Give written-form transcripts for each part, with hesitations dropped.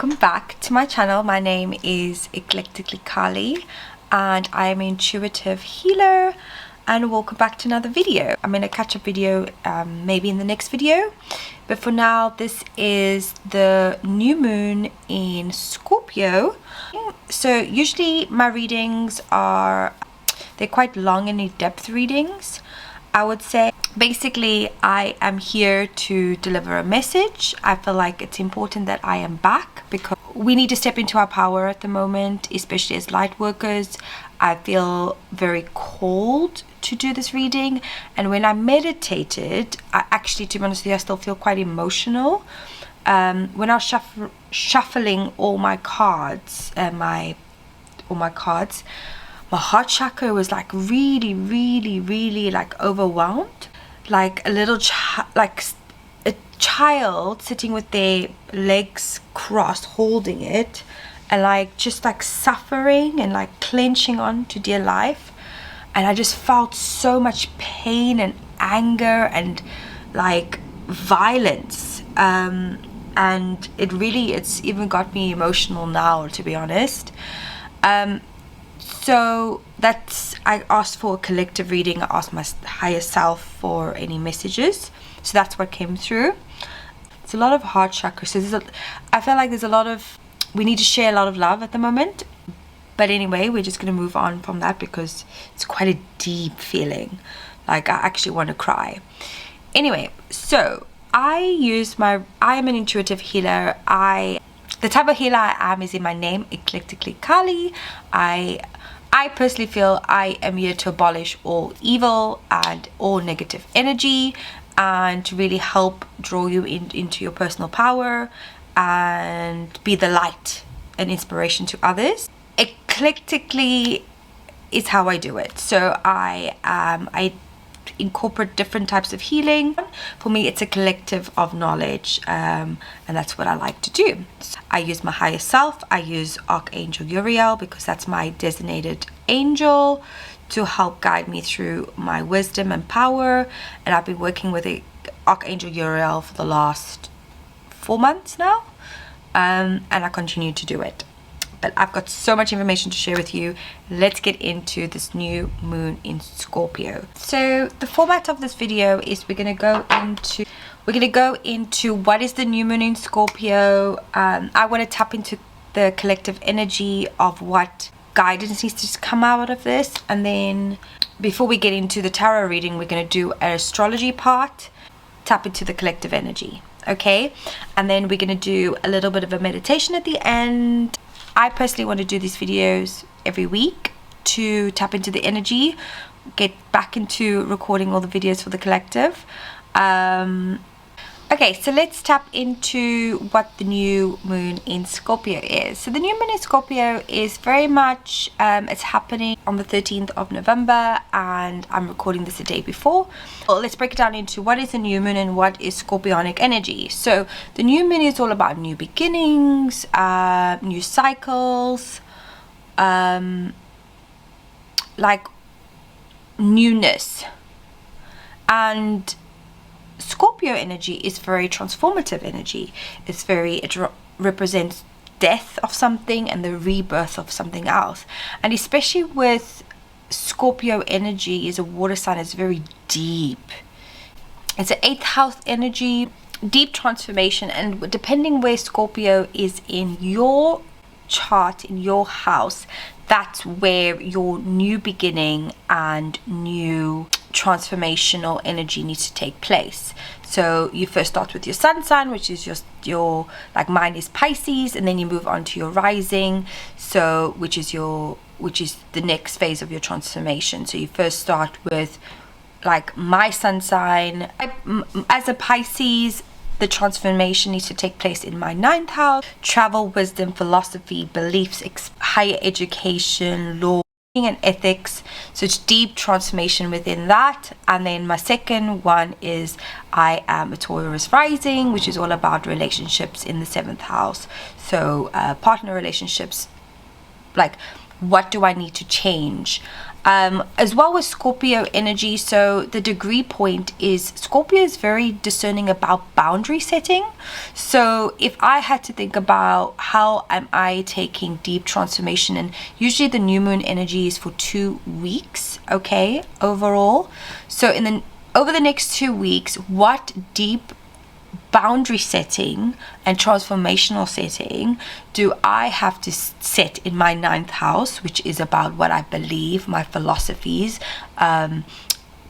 Welcome back to my channel. My name is Eclectically Kali and I am an intuitive healer, and welcome back to another video. I'm in a catch-up video maybe in the next video, but for now this is the new moon in Scorpio. So usually my readings they're quite long and in-depth readings, I would say. Basically, I am here to deliver a message. I feel like it's important that I am back because we need to step into our power at the moment, especially as light workers. I feel very called to do this reading, and when I meditated, I actually, to be honest with you, I still feel quite emotional. When I was shuffling all my cards, my heart chakra was like really like overwhelmed, like a little like a child sitting with their legs crossed holding it, and like just like suffering and like clenching on to dear life. And I just felt so much pain and anger and like violence, and it's even got me emotional now, to be honest. So I asked for a collective reading. I asked my higher self for any messages, so that's what came through. It's a lot of heart chakra, so I feel like we need to share a lot of love at the moment. But anyway, we're just going to move on from that because it's quite a deep feeling, like I actually want to cry. Anyway, so I am an intuitive healer. The type of healer I am is in my name, Eclectically Kali. I personally feel I am here to abolish all evil and all negative energy, and to really help draw you into your personal power and be the light and inspiration to others. Eclectically is how I do it. So I incorporate different types of healing. For me, it's a collective of knowledge, and that's what I like to do. So I use my higher self. I use Archangel Uriel because that's my designated angel to help guide me through my wisdom and power. And I've been working with Archangel Uriel for the last 4 months now, and I continue to do it. But I've got so much information to share with you. Let's get into this new moon in Scorpio. So the format of this video is we're gonna go into what is the new moon in Scorpio. I want to tap into the collective energy of what guidance needs to come out of this, and then before we get into the tarot reading, we're going to do an astrology part, tap into the collective energy, okay? And then we're going to do a little bit of a meditation at the end. I personally want to do these videos every week to tap into the energy, get back into recording all the videos for the collective. Okay, so let's tap into what the new moon in Scorpio is. So the new moon in Scorpio is very much, it's happening on the 13th of November, and I'm recording this the day before. Well, let's break it down into what is the new moon and what is Scorpionic energy. So the new moon is all about new beginnings, new cycles, like newness. And Scorpio energy is very transformative energy. It represents death of something and the rebirth of something else. And especially with Scorpio energy, is a water sign, it's very deep. It's an 8th house energy, deep transformation. And depending where Scorpio is in your chart, in your house, that's where your new beginning and new transformational energy needs to take place. So you first start with your sun sign, which is just your, like mine is Pisces, and then you move on to your rising, so which is the next phase of your transformation. So you first start with, like, my sun sign as a Pisces. The transformation needs to take place in my 9th house: travel, wisdom, philosophy, beliefs, higher education, law and ethics. So it's deep transformation within that. And then my second one is I am a Taurus rising, which is all about relationships in the 7th house. So partner relationships, like what do I need to change? as well with Scorpio energy. So the degree point is Scorpio is very discerning about boundary setting. So if I had to think about how am I taking deep transformation, and usually the new moon energy is for 2 weeks, okay, overall. So over the next 2 weeks, what deep boundary setting and transformational setting do I have to set in my 9th house, which is about what I believe, my philosophies, where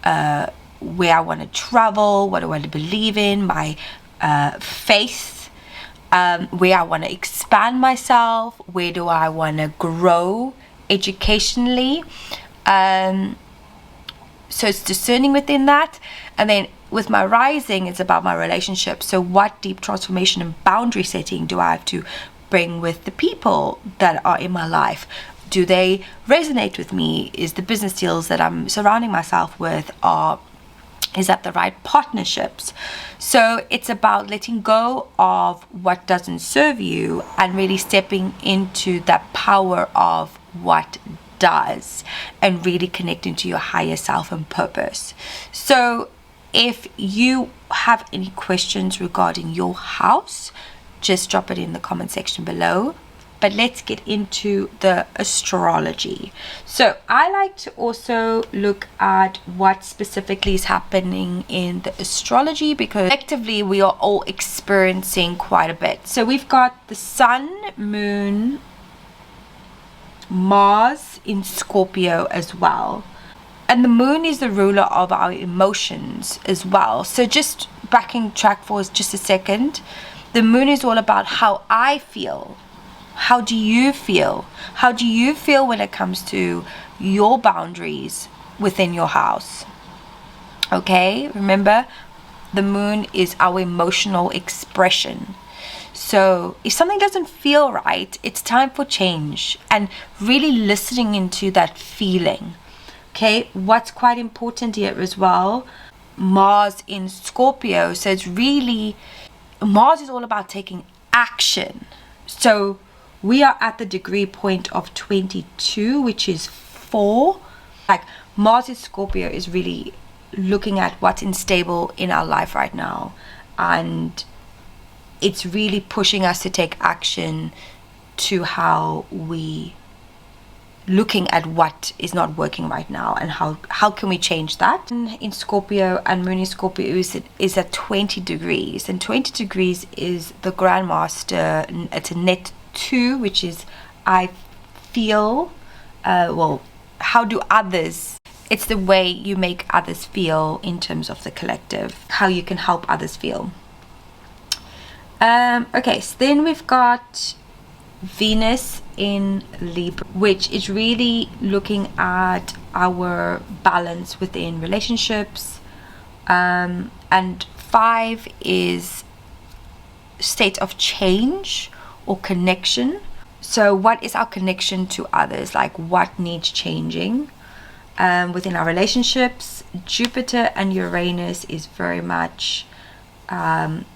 I want to travel, what do I believe in, my faith, where I want to expand myself, where do I want to grow educationally. So it's discerning within that. And then with my rising, it's about my relationship. So what deep transformation and boundary setting do I have to bring with the people that are in my life? Do they resonate with me? Is the business deals that I'm surrounding myself with, is that the right partnerships? So it's about letting go of what doesn't serve you and really stepping into that power of what does, and really connecting to your higher self and purpose. So if you have any questions regarding your house, just drop it in the comment section below. But let's get into the astrology. So I like to also look at what specifically is happening in the astrology, because collectively we are all experiencing quite a bit. So we've got the sun, moon, Mars in Scorpio as well. And the moon is the ruler of our emotions as well. So just backing track for just a second, the moon is all about how I feel. How do you feel? How do you feel when it comes to your boundaries within your house? Okay, remember, the moon is our emotional expression. So if something doesn't feel right, it's time for change and really listening into that feeling. Okay, what's quite important here as well, Mars in Scorpio. So it's really, Mars is all about taking action. So we are at the degree point of 22, which is 4. Like Mars in Scorpio is really looking at what's unstable in our life right now. And it's really pushing us to take action to how we looking at what is not working right now and how can we change that. In Scorpio and moon in Scorpio is at 20 degrees, and 20 degrees is the grandmaster. It's a net 2, which is I feel, well, how do others, it's the way you make others feel in terms of the collective, how you can help others feel. Okay, so then we've got Venus in Libra, which is really looking at our balance within relationships, and 5 is state of change or connection. So what is our connection to others, like what needs changing within our relationships. Jupiter and Uranus is very much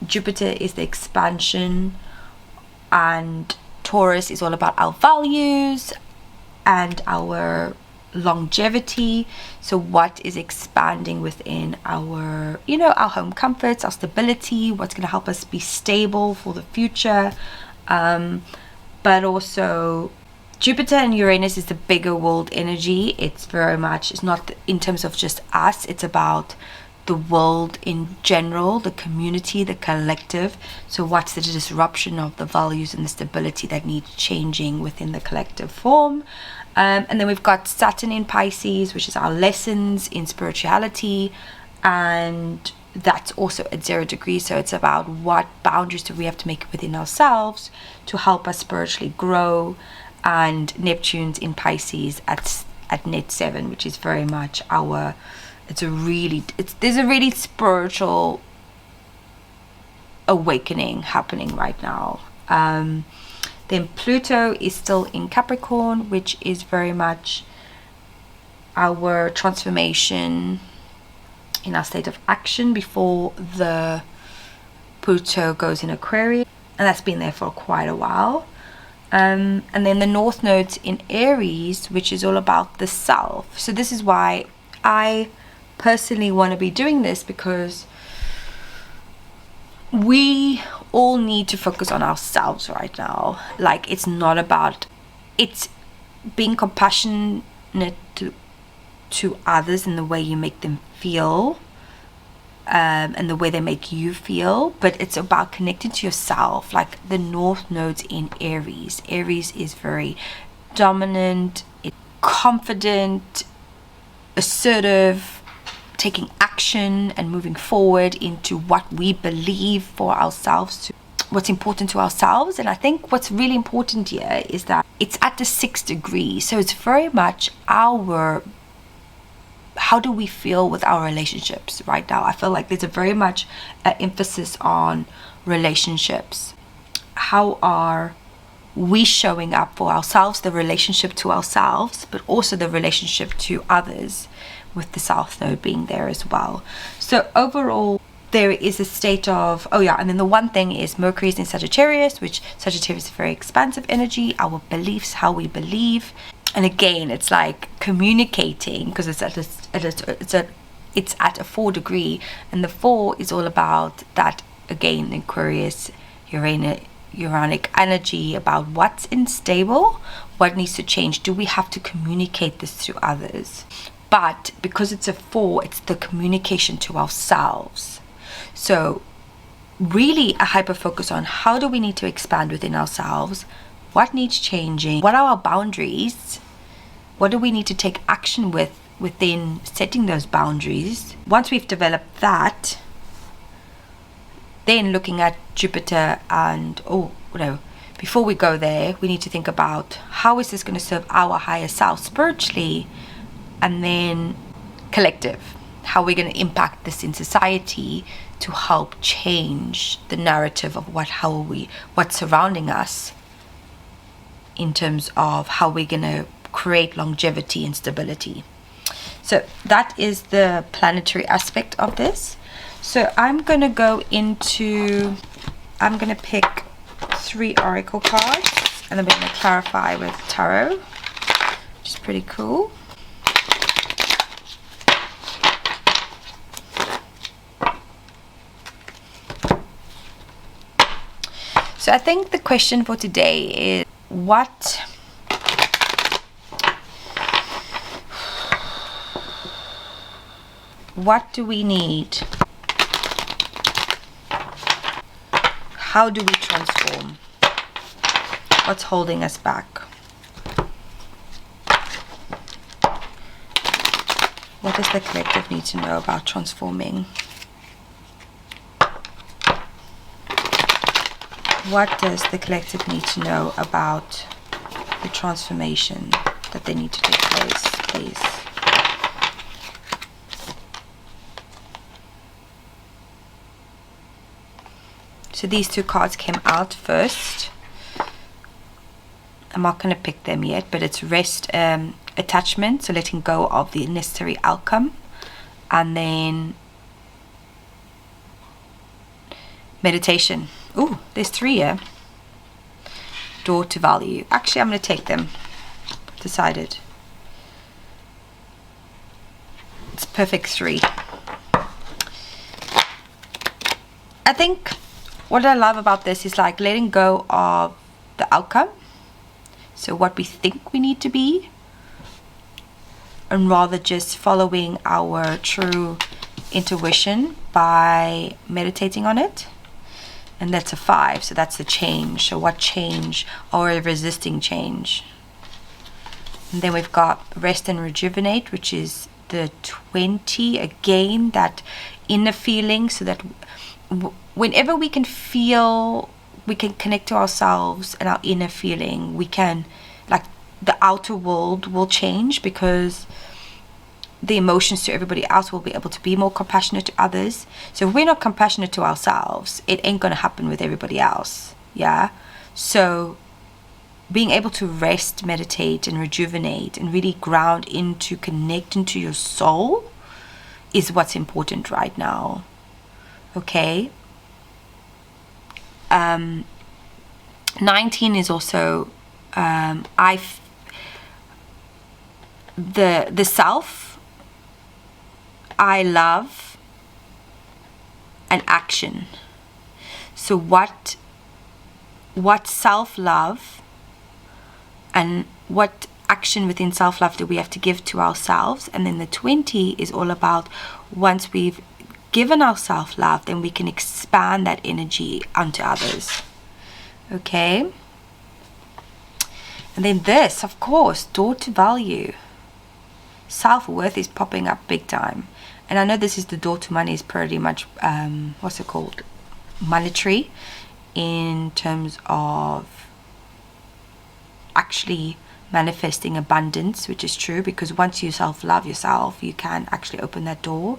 Jupiter is the expansion, and Taurus is all about our values and our longevity. So what is expanding within our, you know, our home comforts, our stability, what's going to help us be stable for the future. But also Jupiter and Uranus is the bigger world energy. It's very much, it's not in terms of just us, it's about the world in general, the community, the collective. So what's the disruption of the values and the stability that needs changing within the collective form. And then we've got Saturn in Pisces, which is our lessons in spirituality, and that's also at 0 degrees. So it's about what boundaries do we have to make within ourselves to help us spiritually grow. And Neptune's in Pisces at net 7, which is very much our, there's a really spiritual awakening happening right now. Then Pluto is still in Capricorn, which is very much our transformation in our state of action before the Pluto goes in Aquarius, and that's been there for quite a while. And then the North Node's in Aries, which is all about the self. So this is why I personally want to be doing this, because we all need to focus on ourselves right now. Like, it's not about, it's being compassionate to others in the way you make them feel, and the way they make you feel, but it's about connecting to yourself. Like, the North Node's in Aries. Aries is very dominant, confident, assertive, taking action and moving forward into what we believe for ourselves, what's important to ourselves. And I think what's really important here is that it's at the 6th degree, so it's very much how do we feel with our relationships right now. I feel like there's a very much emphasis on relationships. How are we showing up for ourselves, the relationship to ourselves, but also the relationship to others, with the South Node being there as well. So overall, there is a state of, oh yeah, and then the one thing is Mercury is in Sagittarius, which Sagittarius is very expansive energy, our beliefs, how we believe. And again, it's like communicating, because it's at a 4 degree, and the 4 is all about that, again, Aquarius, Uranic energy, about what's unstable, what needs to change. Do we have to communicate this to others? But because it's a 4, it's the communication to ourselves. So really a hyper focus on how do we need to expand within ourselves, what needs changing, what are our boundaries, what do we need to take action within setting those boundaries. Once we've developed that, then looking at Jupiter and, before we go there, we need to think about how is this going to serve our higher self spiritually, and then collective, how we're going to impact this in society to help change the narrative of what's surrounding us, in terms of how we're going to create longevity and stability. So that is the planetary aspect of this. So I'm going to pick 3 oracle cards, and then we're going to clarify with tarot, which is pretty cool. So I think the question for today is, what do we need? How do we transform? What's holding us back? What does the collective need to know about transforming? What does the collective need to know about the transformation that they need to take place, please? So these 2 cards came out first. I'm not going to pick them yet, but it's rest, attachment, so letting go of the necessary outcome, and then meditation. Ooh, there's 3 here. Door to value. Actually, I'm going to take them. Decided. It's perfect 3. I think what I love about this is like letting go of the outcome. So what we think we need to be, and rather just following our true intuition by meditating on it. And that's a 5, so that's the change. So what change are we resisting change? And then we've got rest and rejuvenate, which is the 20. Again, that inner feeling, so that whenever we can feel, we can connect to ourselves and our inner feeling, we can, like, the outer world will change, because the emotions to everybody else will be able to be more compassionate to others. So if we're not compassionate to ourselves, it ain't going to happen with everybody else. Yeah. So being able to rest, meditate, and rejuvenate, and really ground into connecting to your soul is what's important right now. Okay. 19 is also the self, I love, and action. So what self-love and what action within self-love do we have to give to ourselves? And then the 20 is all about, once we've given our self-love, then we can expand that energy onto others. Okay? And then this, of course, door to value. Self-worth is popping up big time. And I know this is the door to money, is pretty much, what's it called? Monetary, in terms of actually manifesting abundance, which is true, because once you self-love yourself, you can actually open that door.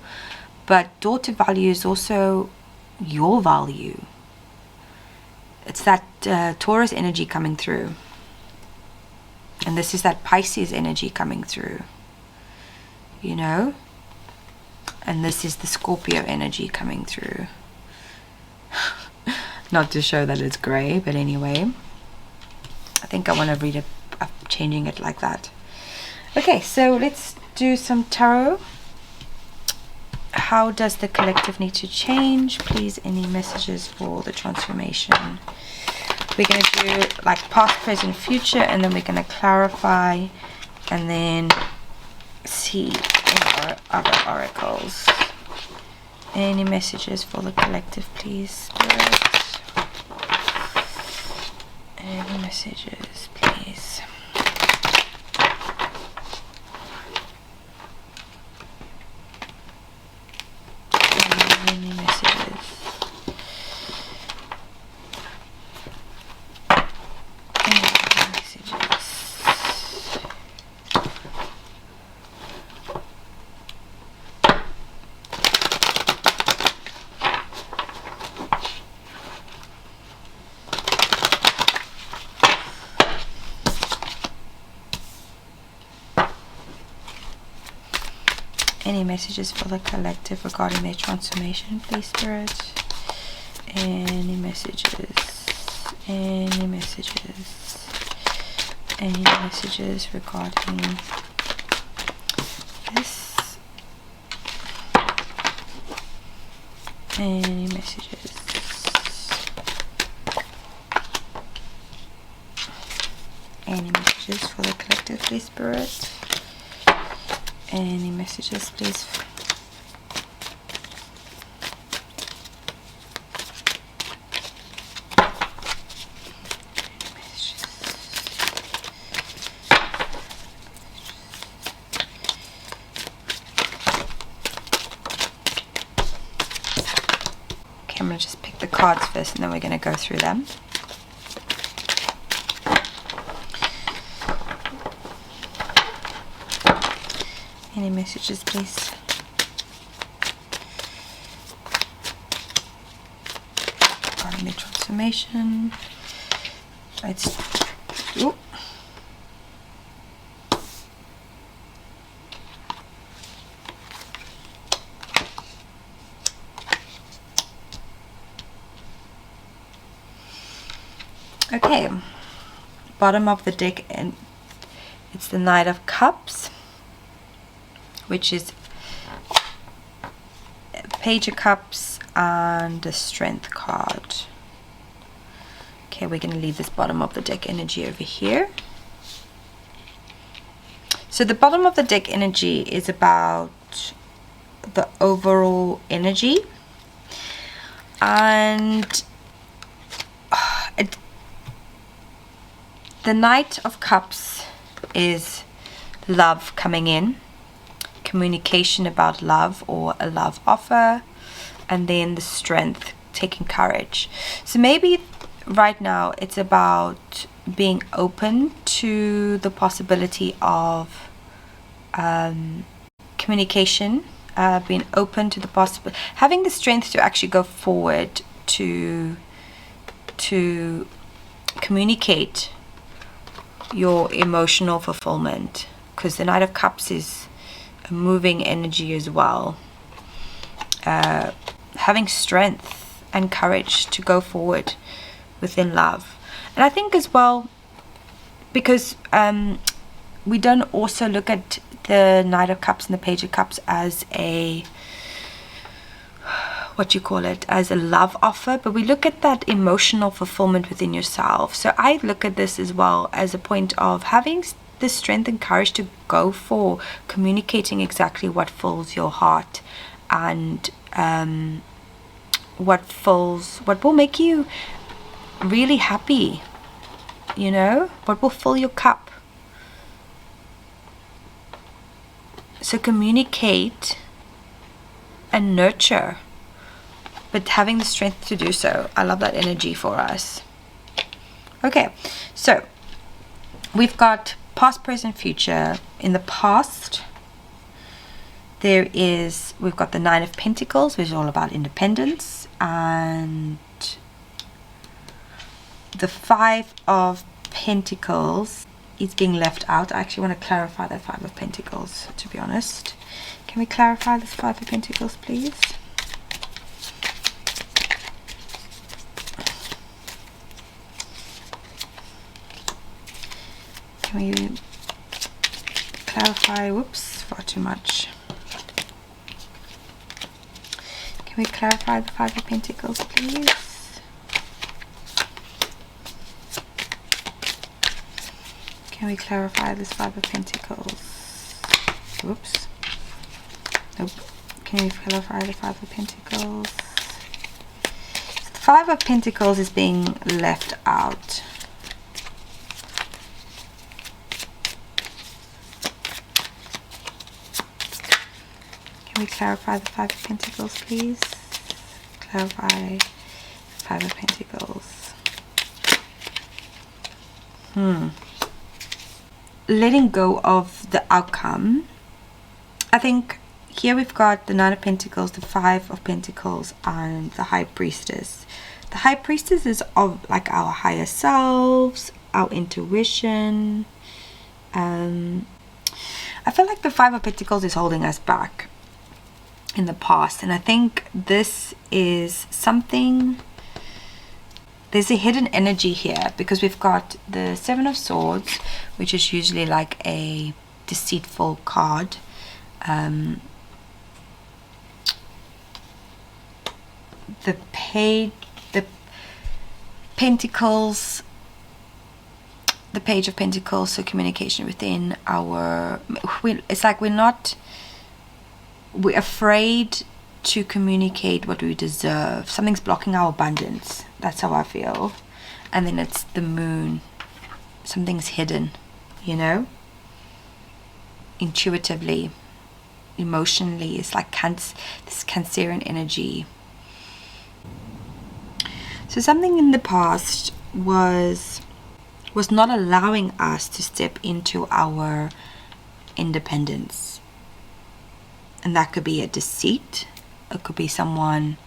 But door to value is also your value. It's that Taurus energy coming through. And this is that Pisces energy coming through. You know? And this is the Scorpio energy coming through. Not to show that it's grey, but anyway. I think I want to read it, changing it like that. Okay, so let's do some tarot. How does the collective need to change? Please, any messages for the transformation? We're going to do like past, present, future, and then we're going to clarify and then see in other oracles. Any messages for the collective, please, Spirit? Any messages, please? Any messages? Any messages? Any messages for the collective regarding their transformation, please, Spirit? Any messages? Any messages? Any messages regarding this? Any messages? Any messages for the collective, please, Spirit? Any messages, please? Okay, I'm going to just pick the cards first and then we're going to go through them. Any messages, please? Regarding the transformation. Let's. Ooh. Okay. Bottom of the deck, and it's the Knight of Cups, which is Page of Cups and the Strength card. Okay, we're going to leave this bottom of the deck energy over here. So the bottom of the deck energy is about the overall energy, and the Knight of Cups is love coming in, communication about love or a love offer, and then the Strength, taking courage. So maybe right now it's about being open to the possibility of communication, being open to the possible, having the strength to actually go forward to communicate your emotional fulfillment, because the Knight of Cups is a moving energy as well. Having strength and courage to go forward within love. And I think as well, because we don't also look at the Knight of Cups and the Page of Cups as a, what you call it, as a love offer, but we look at that emotional fulfillment within yourself. So I look at this as well as a point of having the strength and courage to go for communicating exactly what fills your heart, and what will make you really happy, you know, what will fill your cup. So communicate and nurture, but having the strength to do so. I love that energy for us. Okay, so we've got past, present, future. In the past, we've got the Nine of Pentacles, which is all about independence, and the Five of Pentacles is being left out. I actually want to clarify that Five of Pentacles, to be honest. Can we clarify this Five of Pentacles, please? Can we clarify? Whoops, far too much. Can we clarify the Five of Pentacles, please? Can we clarify this Five of Pentacles? Whoops. Nope. Can we clarify the Five of Pentacles? The Five of Pentacles is being left out. Can we clarify the Five of Pentacles, please? Clarify the Five of Pentacles. Letting go of the outcome. I think here we've got the Nine of Pentacles, the Five of Pentacles, and the High Priestess. The High Priestess is of like our higher selves, our intuition. I feel like the Five of Pentacles is holding us back in the past, and I think this is something, there's a hidden energy here, because we've got the Seven of Swords, which is usually like a deceitful card. The Pentacles, the Page of Pentacles, so communication within our, it's like we're afraid to communicate what we deserve. Something's blocking our abundance. That's how I feel. And then it's the Moon. Something's hidden, you know, intuitively, emotionally. It's like this Cancerian energy. So something in the past was not allowing us to step into our independence. And that could be a deceit. It could be somebody,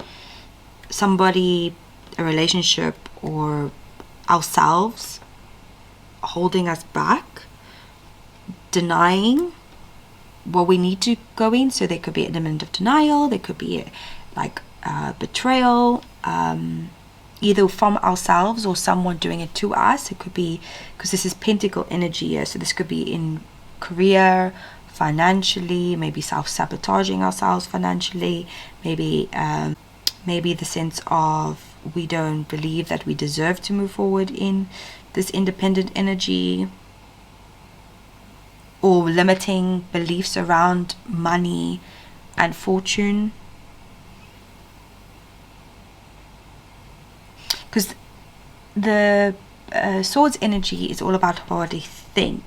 a relationship, or ourselves holding us back, denying what we need to go in. So there could be an element of denial. There could be betrayal, either from ourselves or someone doing it to us. It could be, because this is Pentacle energy here, so this could be in career, financially, maybe self-sabotaging ourselves financially, maybe the sense of we don't believe that we deserve to move forward in this independent energy, or limiting beliefs around money and fortune. Because the Swords energy is all about how they think,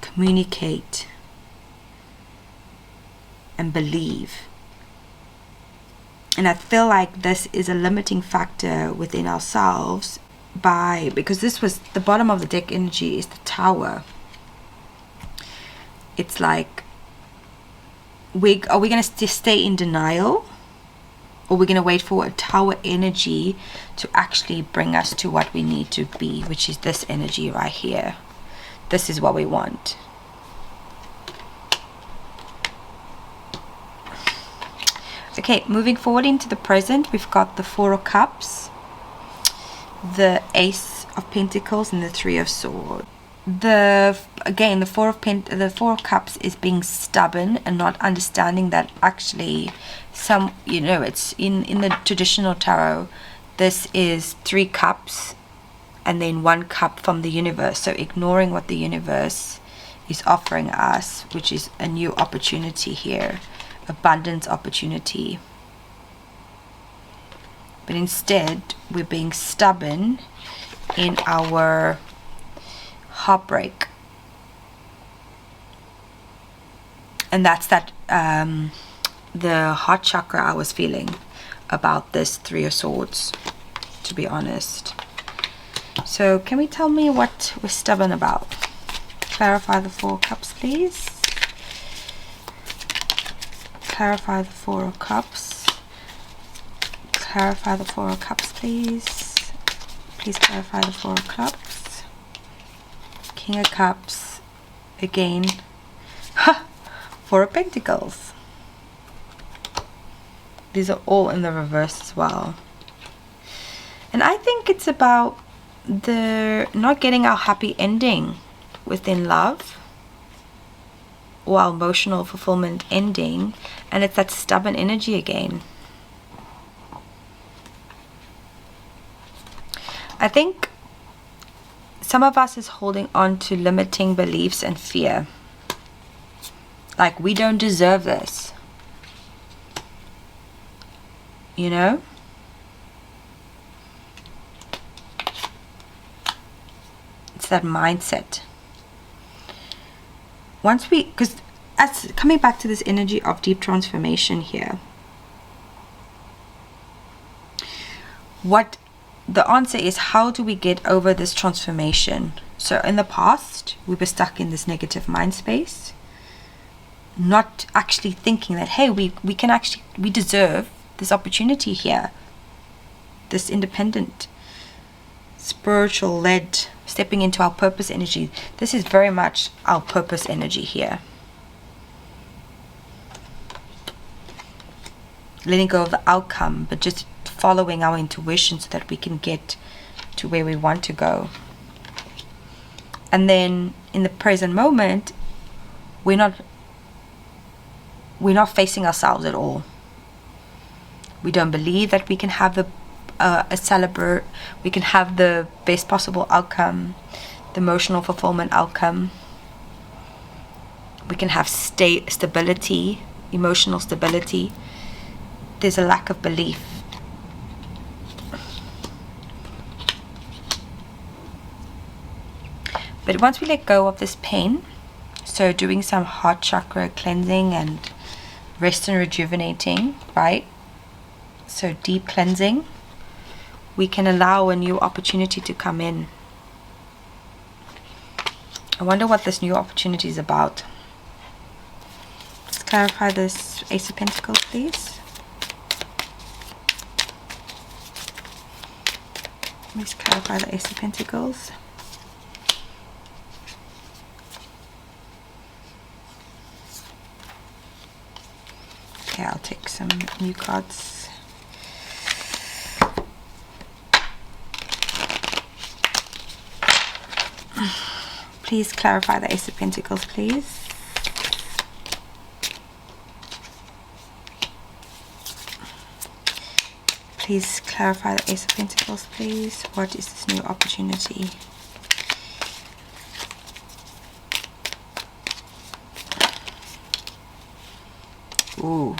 communicate, and believe. And I feel like this is a limiting factor within ourselves, because this was the bottom of the deck energy is the Tower. It's like, are we going to stay in denial, or we're going to wait for a Tower energy to actually bring us to what we need to be, which is this energy right here. This is what we want. Okay, moving forward into the present, we've got the Four of Cups, the Ace of Pentacles, and the Three of Swords. the Four of Cups is being stubborn and not understanding that actually it's in the traditional tarot, this is 3 cups and then 1 cup from the universe. So ignoring what the universe is offering us, which is a new opportunity here, abundance opportunity. But instead we're being stubborn in our heartbreak, and that's the heart chakra I was feeling about this 3 of Swords, to be honest. So can we tell me what we're stubborn about? Clarify the 4 of Cups, please. Clarify the 4 of Cups. Clarify the 4 of Cups, please. Please clarify the 4 of Cups. King of Cups. Again. 4 of Pentacles. These are all in the reverse as well. And I think it's about the not getting our happy ending within love, or our emotional fulfillment ending, and it's that stubborn energy again. I think some of us is holding on to limiting beliefs and fear. Like, we don't deserve this. You know? It's that mindset. Because as coming back to this energy of deep transformation here, what the answer is, how do we get over this transformation? So in the past, we were stuck in this negative mind space, not actually thinking that, hey, we deserve this opportunity here, this independent, spiritual led, stepping into our purpose energy. This is very much our purpose energy here. Letting go of the outcome, but just following our intuition so that we can get to where we want to go. And then in the present moment, we're not facing ourselves at all. We don't believe that we can have we can have the best possible outcome, the emotional fulfillment outcome. We can have stability, emotional stability. There's a lack of belief. But once we let go of this pain, so doing some heart chakra cleansing and rest and rejuvenating, right? So deep cleansing, we can allow a new opportunity to come in. I wonder what this new opportunity is about. Let's clarify this Ace of Pentacles, please. Let's clarify the Ace of Pentacles. Okay, I'll take some new cards. Please clarify the Ace of Pentacles, please. Please clarify the Ace of Pentacles, please. What is this new opportunity? Ooh.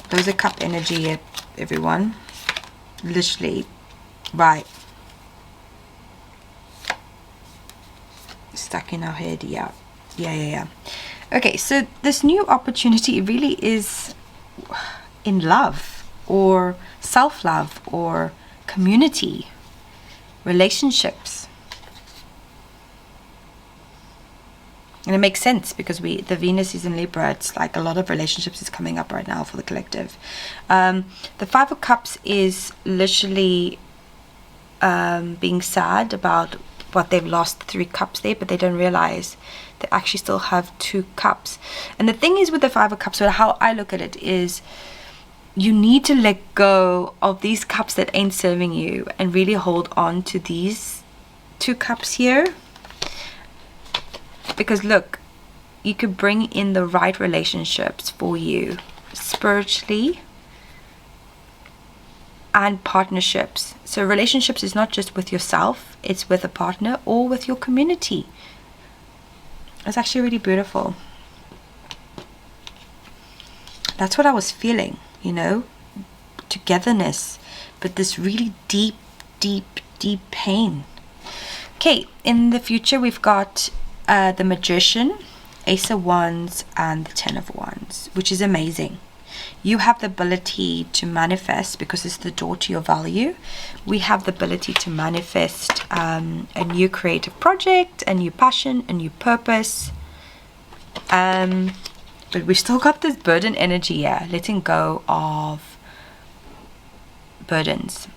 Those are cup energy, everyone. Literally. Right. Stuck in our head. Yeah. Okay, so this new opportunity really is in love, or self-love, or community, relationships. And it makes sense because the Venus is in Libra. It's like a lot of relationships is coming up right now for the collective. The Five of Cups is literally being sad about what they've lost 3 cups there, but they don't realize they actually still have 2 cups. And the thing is with the Five of Cups, so how I look at it is, you need to let go of these cups that ain't serving you and really hold on to these 2 cups here, because look, you could bring in the right relationships for you spiritually and partnerships. So relationships is not just with yourself, it's with a partner or with your community. It's actually really beautiful. That's what I was feeling, you know, togetherness, but this really deep pain. Okay, in the future we've got the Magician, Ace of Wands, and the 10 of Wands, which is amazing. You have the ability to manifest because it's the door to your value. We have the ability to manifest a new creative project, a new passion, a new purpose. But we've still got this burden energy here, letting go of burdens.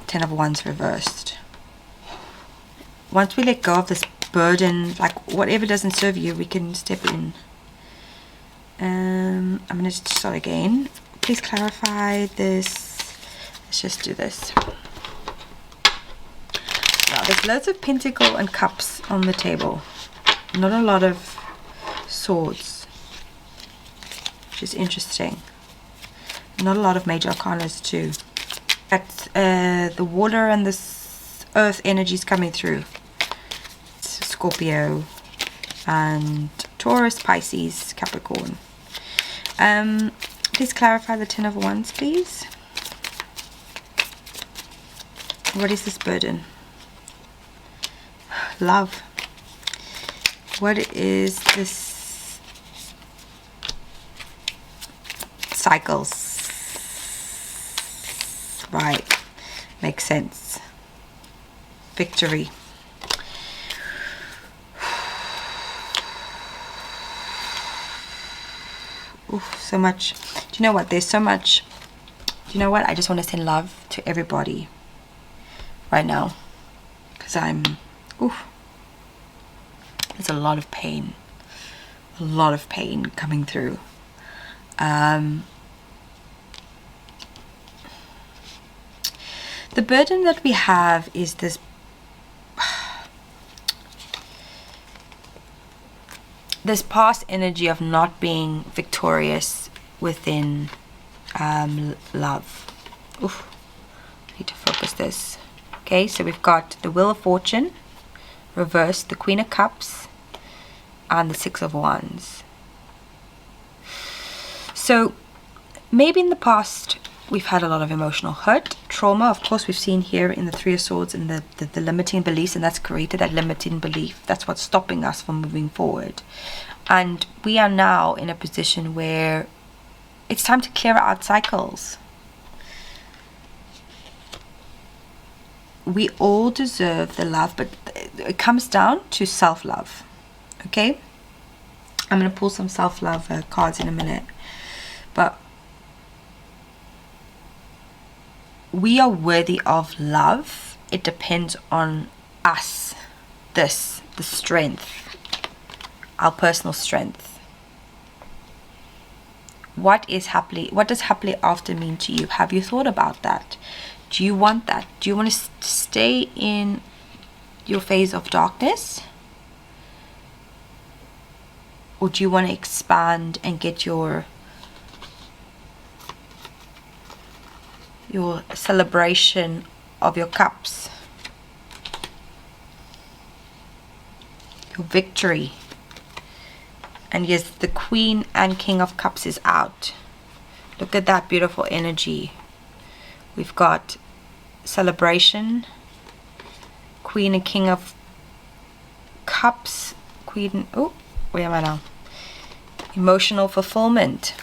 10 of Wands reversed. Once we let go of this burden, like whatever doesn't serve you, we can step in. I'm going to start again. Please clarify this. Let's just do this. Now, there's loads of Pentacle and Cups on the table. Not a lot of Swords, which is interesting. Not a lot of Major Arcanas too. But the water and the earth energies coming through. It's Scorpio and Taurus, Pisces, Capricorn. Please clarify the 10 of Wands, please. What is this burden? Love. What is this? Cycles. Right. Makes sense. Victory. Oof, so much. Do you know what? There's so much. Do you know what? I just want to send love to everybody right now. Because oof. There's a lot of pain. A lot of pain coming through. The burden that we have is this past energy of not being victorious within love. Oof. I need to focus this. Okay, so we've got the Wheel of Fortune reversed, the Queen of Cups, and the 6 of Wands. So maybe in the past we've had a lot of emotional hurt, trauma. Of course, we've seen here in the 3 of Swords and the limiting beliefs, and that's created that limiting belief. That's what's stopping us from moving forward. And we are now in a position where it's time to clear out cycles. We all deserve the love, but it comes down to self-love. Okay? I'm going to pull some self-love cards in a minute. But we are worthy of love. It depends on us. The strength. Our personal strength. What does happily after mean to you? Have you thought about that? Do you want that? Do you want to stay in your phase of darkness? Or do you want to expand and get your celebration of your cups? Your victory. And yes, the Queen and King of Cups is out. Look at that beautiful energy. We've got celebration, Queen and King of Cups, where am I now? Emotional fulfillment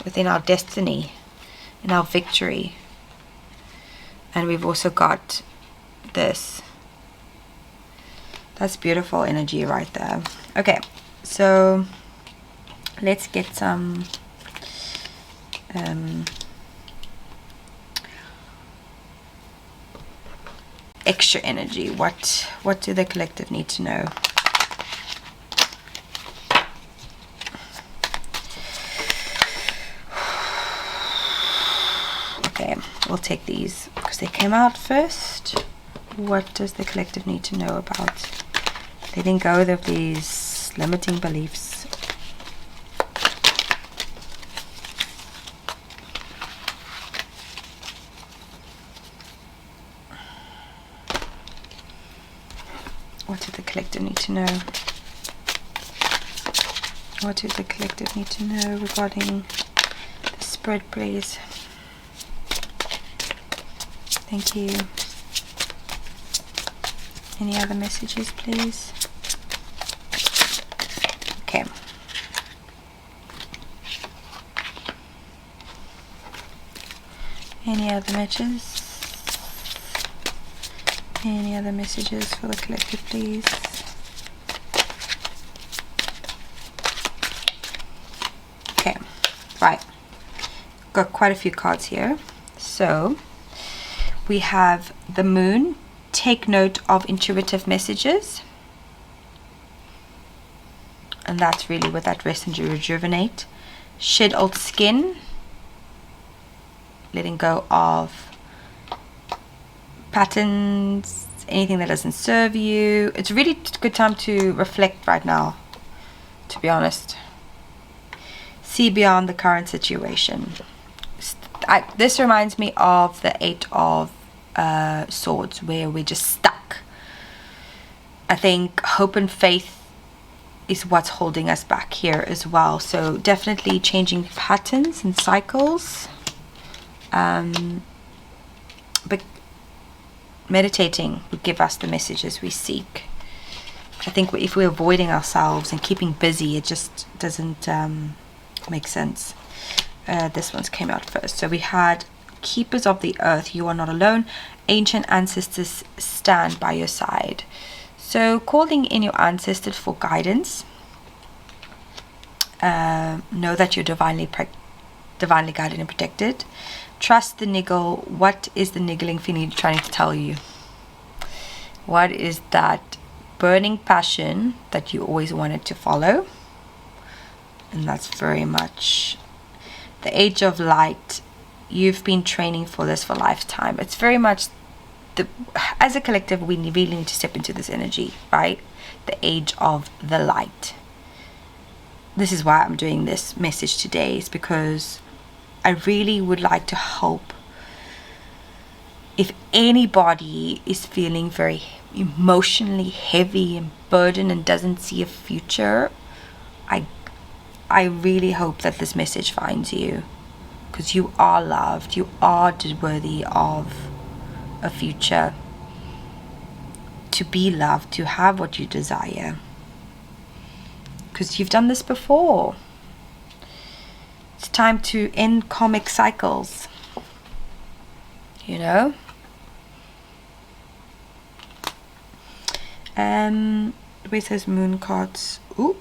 within our destiny, in our victory. And we've also got this. That's beautiful energy right there. Okay, so let's get some extra energy. What do the collective need to know? Okay, we'll take these because they came out first. What does the collective need to know about letting go of these limiting beliefs? What do the collective need to know? What do the collective need to know regarding the spread, please? Thank you. Any other messages, please? Okay. Any other messages? Any other messages for the collective, please? Okay, right. Got quite a few cards here. So we have the Moon. Take note of intuitive messages. And that's really what that rest and rejuvenate. Shed old skin. Letting go of patterns, anything that doesn't serve you. It's a really good time to reflect right now, to be honest. See beyond the current situation. This reminds me of the Eight of Swords, where we're just stuck. I think hope and faith is what's holding us back here as well. So definitely changing patterns and cycles. But meditating would give us the messages we seek. I think if we're avoiding ourselves and keeping busy, it just doesn't make sense. This one's came out first. So we had Keepers of the Earth, you are not alone. Ancient ancestors stand by your side. So calling in your ancestors for guidance. Know that you're divinely guided and protected. Trust the niggle. What is the niggling feeling trying to tell you? What is that burning passion that you always wanted to follow? And that's very much the Age of Light. You've been training for this for a lifetime. It's very much as a collective, we really need to step into this energy, right? The Age of the Light. This is why I'm doing this message today, is because I really would like to help. If anybody is feeling very emotionally heavy and burdened and doesn't see a future, I really hope that this message finds you, because you are loved, you are worthy of a future, to be loved, to have what you desire, because you've done this before. It's time to end karmic cycles, you know. Where's those moon cards? Ooh.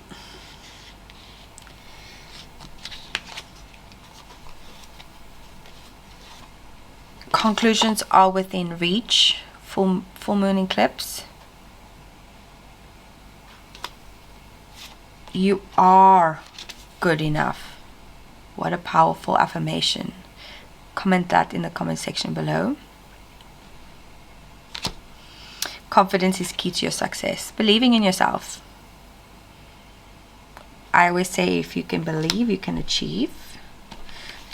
Conclusions are within reach. Full moon eclipse. You are good enough. What a powerful affirmation. Comment that in the comment section below. Confidence is key to your success. Believing in yourself. I always say, if you can believe, you can achieve.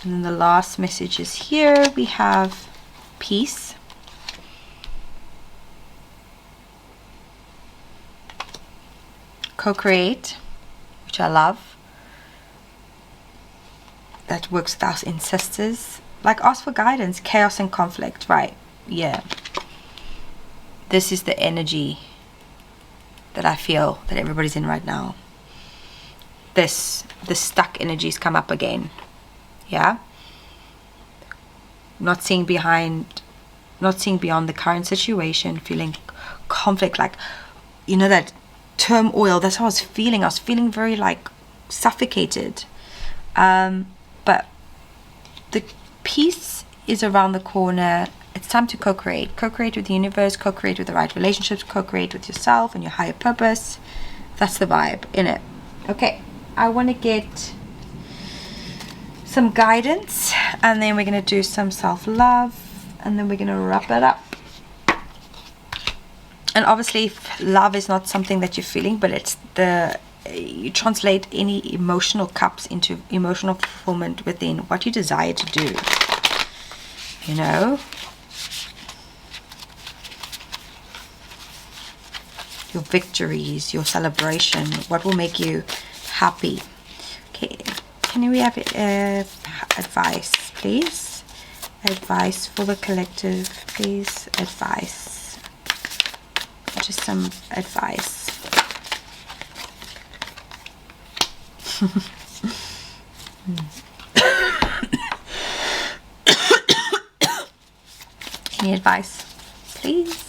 And then the last message is here. We have peace. Co-create, which I love. That works with our ancestors. Like, ask for guidance. Chaos and conflict, right? Yeah. This is the energy that I feel that everybody's in right now. The stuck energies come up again. Yeah. Not seeing beyond the current situation, feeling conflict, like, you know, that turmoil. That's how I was feeling. I was feeling very like suffocated. But the peace is around the corner. It's time to co-create. Co-create with the universe, co-create with the right relationships, co-create with yourself and your higher purpose. That's the vibe in it. Okay, I want to get some guidance, and then we're going to do some self-love, and then we're going to wrap it up. And obviously, if love is not something that you're feeling, but it's you translate any emotional cups into emotional fulfillment within what you desire to do. You know? Your victories, your celebration, what will make you happy. Okay, can we have advice, please? Advice for the collective, please. Advice. Just some advice. Any advice, please?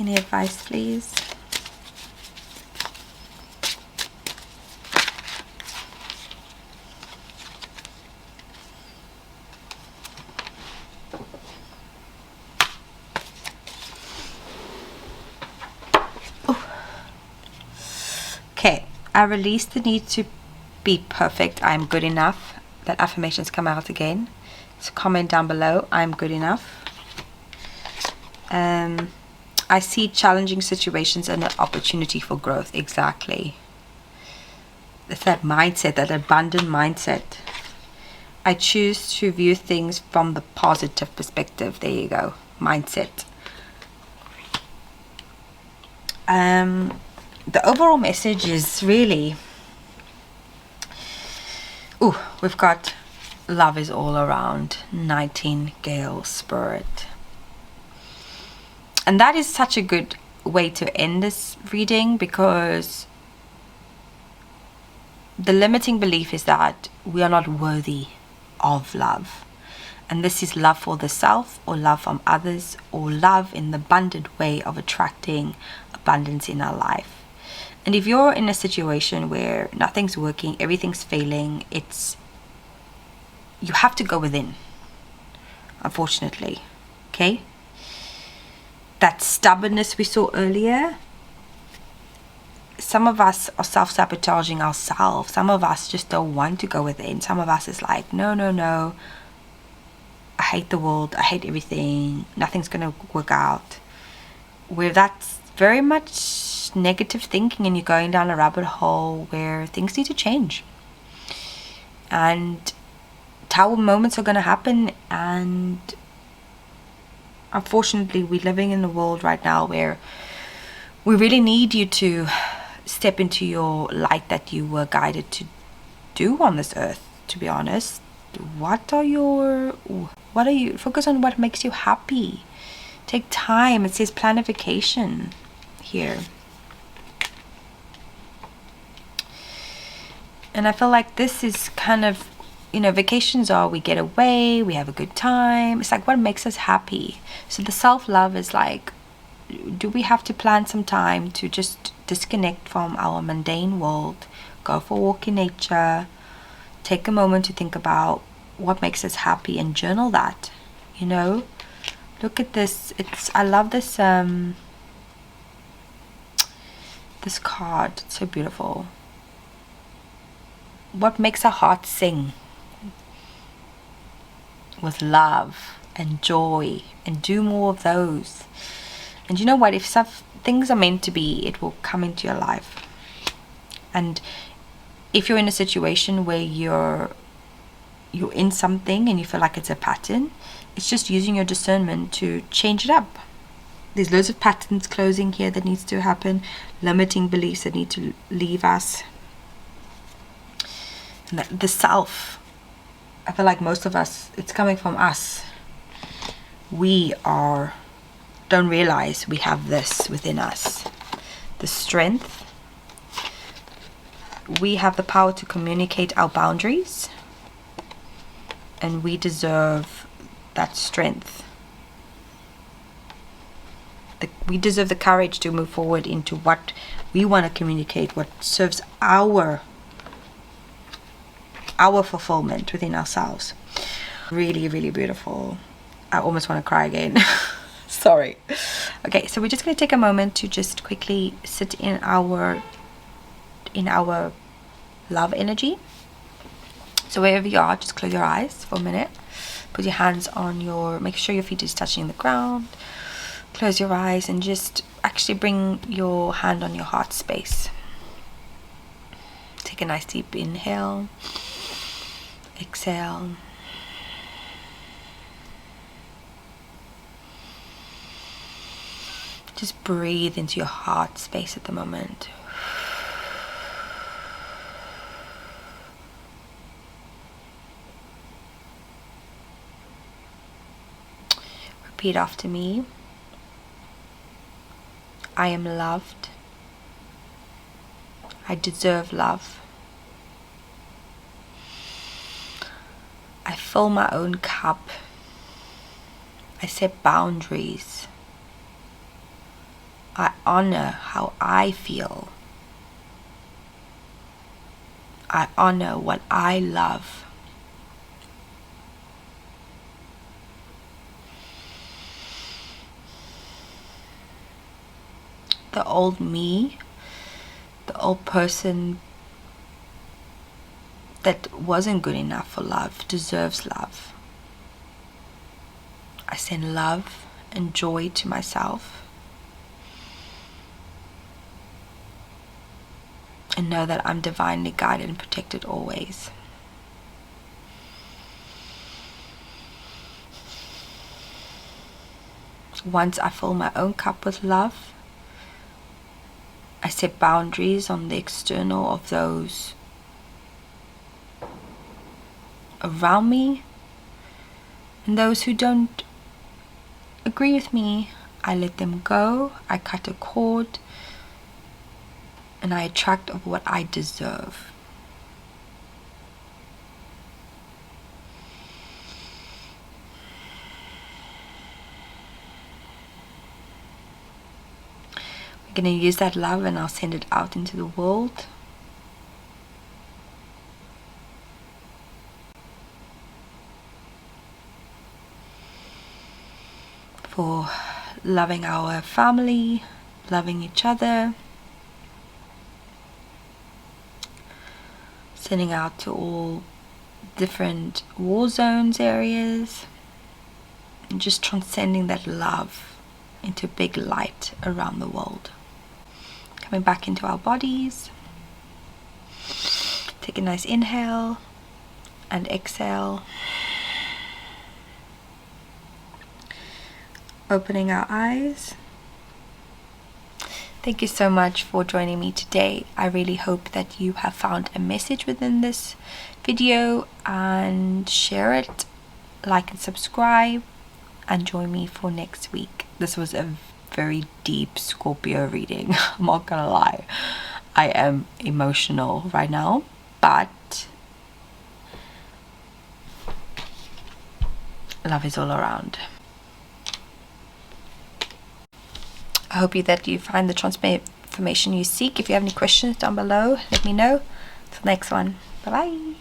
Any advice, please? Okay, I release the need to be perfect. I'm good enough. That affirmations come out again. So comment down below. I'm good enough. I see challenging situations and an opportunity for growth. Exactly. It's that mindset, that abundant mindset. I choose to view things from the positive perspective. There you go. Mindset. The overall message is really... Ooh, we've got love is all around. Nightingale spirit. And that is such a good way to end this reading, because the limiting belief is that we are not worthy of love. And this is love for the self, or love from others, or love in the abundant way of attracting abundance in our life. And if you're in a situation where nothing's working, everything's failing, you have to go within, unfortunately. Okay? That stubbornness we saw earlier, some of us are self-sabotaging ourselves. Some of us just don't want to go within. Some of us is like, no, no, no. I hate the world. I hate everything. Nothing's going to work out. Where that's very much negative thinking, and you're going down a rabbit hole where things need to change. And tower moments are going to happen, and unfortunately we're living in a world right now where we really need you to step into your light that you were guided to do on this earth. To be honest, what are you focus on what makes you happy. Take time. It says planification here. And I feel like this is kind of, vacations are, we get away, we have a good time. It's like, what makes us happy? So the self-love is like, do we have to plan some time to just disconnect from our mundane world, go for a walk in nature, take a moment to think about what makes us happy, and journal that. Look at this. I love this this card. It's so beautiful. What makes our heart sing with love and joy, and do more of those. And you know what, if things are meant to be, it will come into your life. And if you're in a situation where you're in something and you feel like it's a pattern, it's just using your discernment to change it up. There's loads of patterns closing here that needs to happen, limiting beliefs that need to leave us. And the self, I feel like most of us, it's coming from us. We don't realize we have this within us. The strength. We have the power to communicate our boundaries. And we deserve that strength. We deserve the courage to move forward into what we want to communicate, what serves our fulfillment within ourselves. Really, really beautiful. I almost want to cry again. Sorry. Okay, so we're just going to take a moment to just quickly sit in our love energy. So wherever you are, just close your eyes for a minute. Put your hands on your, make sure your feet is touching the ground. Close your eyes and just actually bring your hand on your heart space. Take a nice deep inhale. Exhale. Just breathe into your heart space at the moment. Repeat after me. I am loved. I deserve love. I fill my own cup. I set boundaries. I honor how I feel. I honor what I love. The old me, the old person that wasn't good enough for love, deserves love. I send love and joy to myself. And know that I'm divinely guided and protected always. Once I fill my own cup with love, I set boundaries on the external of those around me, and those who don't agree with me, I let them go. I cut a cord, and I attract of what I deserve. We're going to use that love and I'll send it out into the world. For loving our family, loving each other, sending out to all different war zones areas, and just transcending that love into big light around the world. Coming back into our bodies. Take a nice inhale and exhale. Opening our eyes. Thank you so much for joining me today. I really hope that you have found a message within this video, and share it, like and subscribe, and join me for next week. This was a very deep Scorpio reading. I'm not gonna lie, I am emotional right now, but love is all around. I hope that you find the transformation you seek. If you have any questions down below, let me know. Till next one. Bye bye.